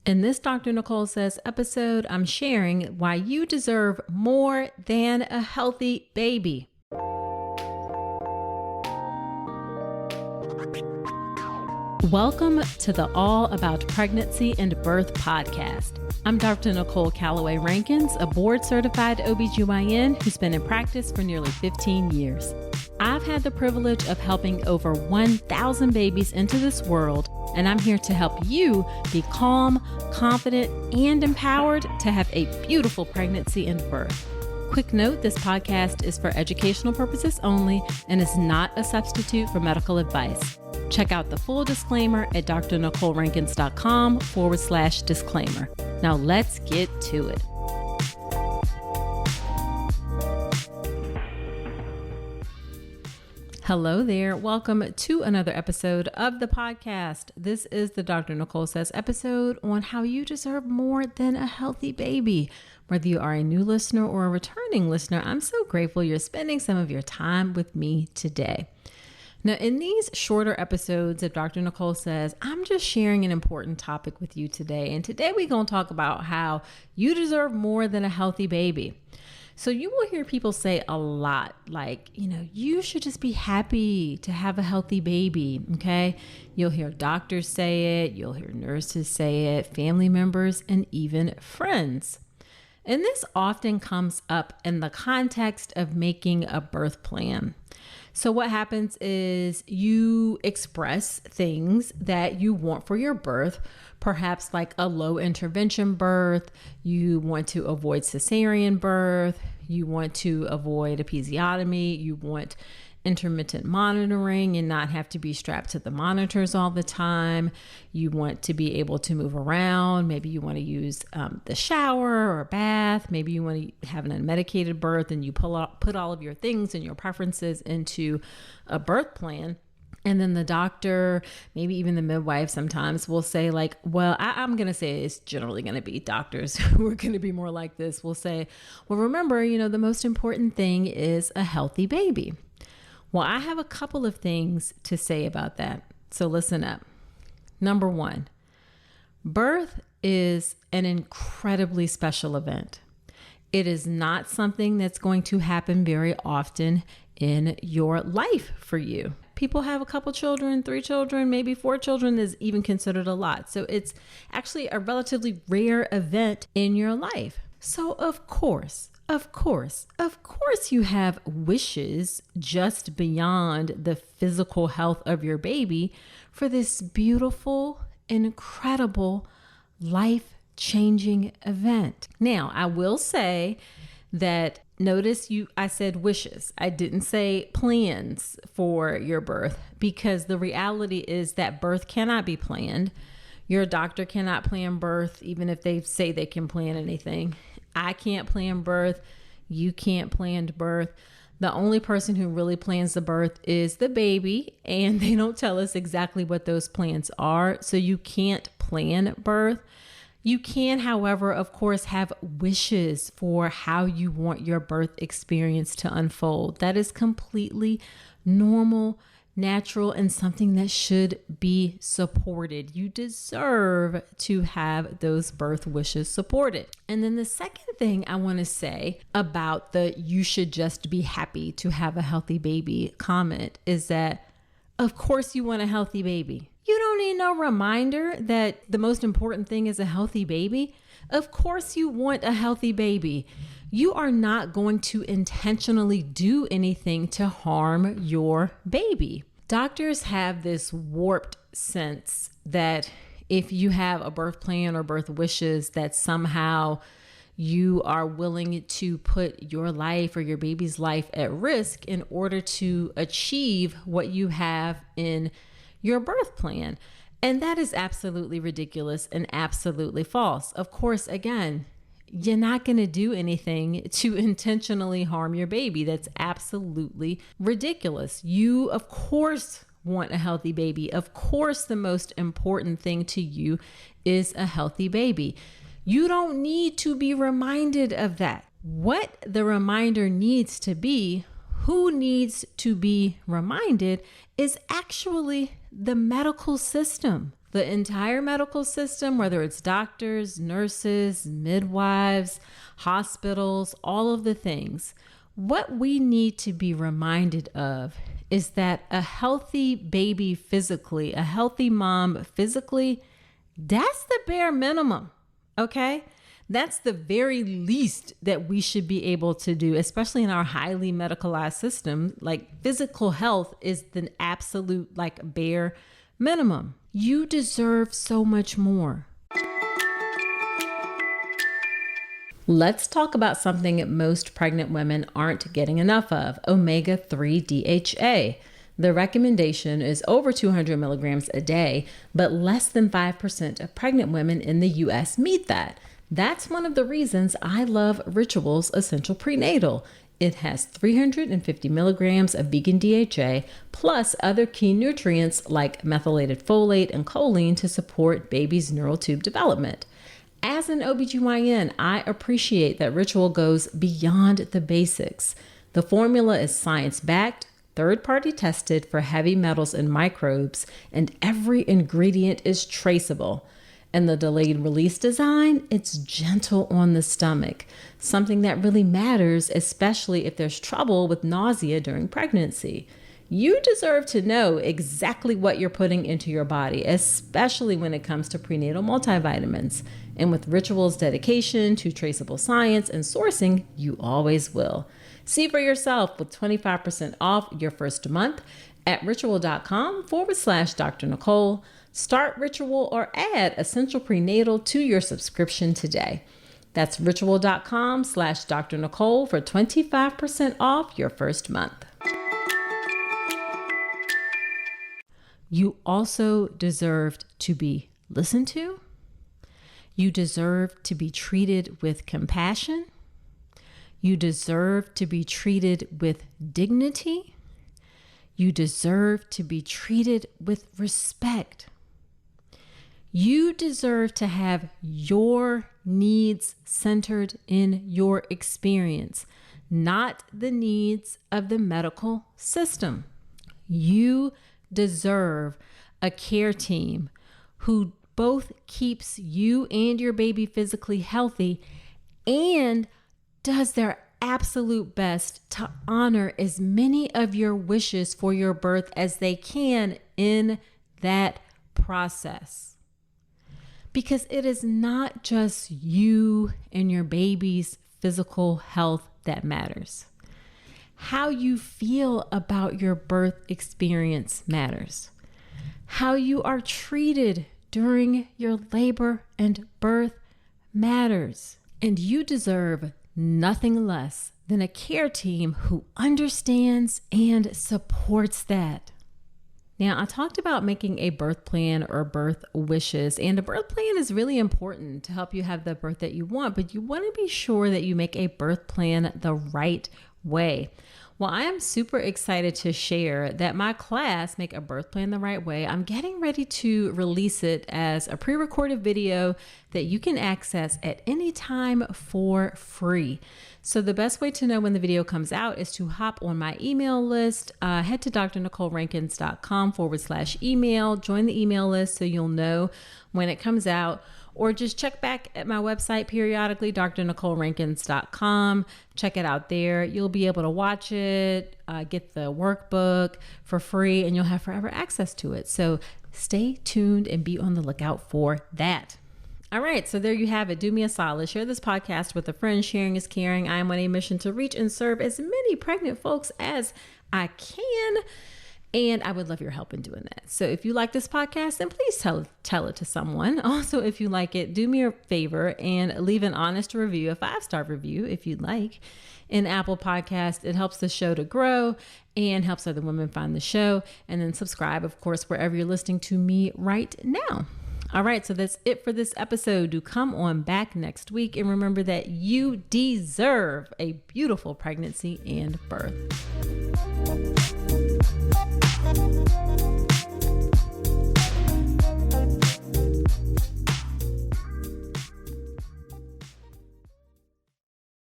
In this Dr. Nicole Says episode, I'm sharing why you deserve more than a healthy baby. Welcome to the All About Pregnancy and Birth podcast. I'm Dr. Nicole Calloway Rankins, a board-certified OBGYN who's been in practice for nearly 15 years. I've had the privilege of helping over 1,000 babies into this world, and I'm here to help you be calm, confident, and empowered to have a beautiful pregnancy and birth. Quick note, this podcast is for educational purposes only and is not a substitute for medical advice. Check out the full disclaimer at drnicolerankins.com/disclaimer. Now let's get to it. Hello there. Welcome to another episode of the podcast. This is the Dr. Nicole Says episode on how you deserve more than a healthy baby. Whether you are a new listener or a returning listener, I'm so grateful you're spending some of your time with me today. Now, in these shorter episodes of Dr. Nicole Says, I'm just sharing an important topic with you today. And today we're going to talk about how you deserve more than a healthy baby. So you will hear people say a lot like, you should just be happy to have a healthy baby, okay? You'll hear doctors say it, you'll hear nurses say it, family members, and even friends. And this often comes up in the context of making a birth plan. So what happens is you express things that you want for your birth, perhaps like a low intervention birth. You want to avoid cesarean birth. You want to avoid episiotomy. You want intermittent monitoring and not have to be strapped to the monitors all the time. You want to be able to move around. Maybe you want to use the shower or bath. Maybe you want to have an unmedicated birth and you put all of your things and your preferences into a birth plan. And then the doctor, maybe even the midwife sometimes will say like, well, I'm going to say it's generally going to be doctors who are going to be more like this. Will say, well, remember, the most important thing is a healthy baby. Well, I have a couple of things to say about that. So listen up. Number one, birth is an incredibly special event. It is not something that's going to happen very often in your life for you. People have a couple children, 3 children, maybe 4 children is even considered a lot. So it's actually a relatively rare event in your life. So of course, you have wishes just beyond the physical health of your baby for this beautiful, incredible, life-changing event. Now, I will say that I said wishes. I didn't say plans for your birth because the reality is that birth cannot be planned. Your doctor cannot plan birth, even if they say they can plan anything. I can't plan birth. You can't plan birth. The only person who really plans the birth is the baby, and they don't tell us exactly what those plans are. So you can't plan birth. You can, however, of course, have wishes for how you want your birth experience to unfold. That is completely normal, natural, and something that should be supported. You deserve to have those birth wishes supported. And then the second thing I want to say about the you should just be happy to have a healthy baby comment is that, of course, you want a healthy baby. You don't need no reminder that the most important thing is a healthy baby. Of course you want a healthy baby. You are not going to intentionally do anything to harm your baby. Doctors have this warped sense that if you have a birth plan or birth wishes, that somehow you are willing to put your life or your baby's life at risk in order to achieve what you have in your birth plan. And that is absolutely ridiculous and absolutely false. Of course, again, you're not going to do anything to intentionally harm your baby. That's absolutely ridiculous. You, of course, want a healthy baby. Of course, the most important thing to you is a healthy baby. You don't need to be reminded of that. What the reminder needs to be, who needs to be reminded, is actually the medical system. The entire medical system, whether it's doctors, nurses, midwives, hospitals, all of the things, what we need to be reminded of is that a healthy baby physically, a healthy mom physically, that's the bare minimum, okay? That's the very least that we should be able to do, especially in our highly medicalized system. Like, physical health is the absolute bare minimum. You deserve so much more. Let's talk about something most pregnant women aren't getting enough of: omega-3 DHA. The recommendation is over 200 milligrams a day, but less than 5% of pregnant women in the US meet that. That's one of the reasons I love Ritual's Essential Prenatal. It has 350 milligrams of vegan DHA plus other key nutrients like methylated folate and choline to support baby's neural tube development. As an OBGYN, I appreciate that Ritual goes beyond the basics. The formula is science-backed, third-party tested for heavy metals and microbes, and every ingredient is traceable. And the delayed release design, it's gentle on the stomach, something that really matters, especially if there's trouble with nausea during pregnancy. You deserve to know exactly what you're putting into your body, especially when it comes to prenatal multivitamins. And with Ritual's dedication to traceable science and sourcing, you always will. See for yourself with 25% off your first month at ritual.com/Dr. Nicole. Start Ritual or add Essential Prenatal to your subscription today. That's ritual.com/Dr. Nicole for 25% off your first month. You also deserved to be listened to. You deserve to be treated with compassion. You deserve to be treated with dignity. You deserve to be treated with respect. You deserve to have your needs centered in your experience, not the needs of the medical system. You deserve a care team who both keeps you and your baby physically healthy and does their absolute best to honor as many of your wishes for your birth as they can in that process. Because it is not just you and your baby's physical health that matters. How you feel about your birth experience matters. How you are treated during your labor and birth matters. And you deserve nothing less than a care team who understands and supports that. Now, I talked about making a birth plan or birth wishes, and a birth plan is really important to help you have the birth that you want, but you want to be sure that you make a birth plan the right way. Well, I am super excited to share that my class, Make a Birth Plan the Right Way, I'm getting ready to release it as a pre-recorded video that you can access at any time for free. So the best way to know when the video comes out is to hop on my email list. Head to drnicolerankins.com/email, join the email list so you'll know when it comes out. Or just check back at my website periodically, drnicolerankins.com. Check it out there. You'll be able to watch it, get the workbook for free, and you'll have forever access to it. So stay tuned and be on the lookout for that. All right, so there you have it. Do me a solid. Share this podcast with a friend. Sharing is caring. I am on a mission to reach and serve as many pregnant folks as I can. And I would love your help in doing that. So if you like this podcast, then please tell it to someone. Also, if you like it, do me a favor and leave an honest review, a 5-star review if you'd like, in Apple Podcast. It helps the show to grow and helps other women find the show. And then subscribe, of course, wherever you're listening to me right now. All right, so that's it for this episode. Do come on back next week. And remember that you deserve a beautiful pregnancy and birth.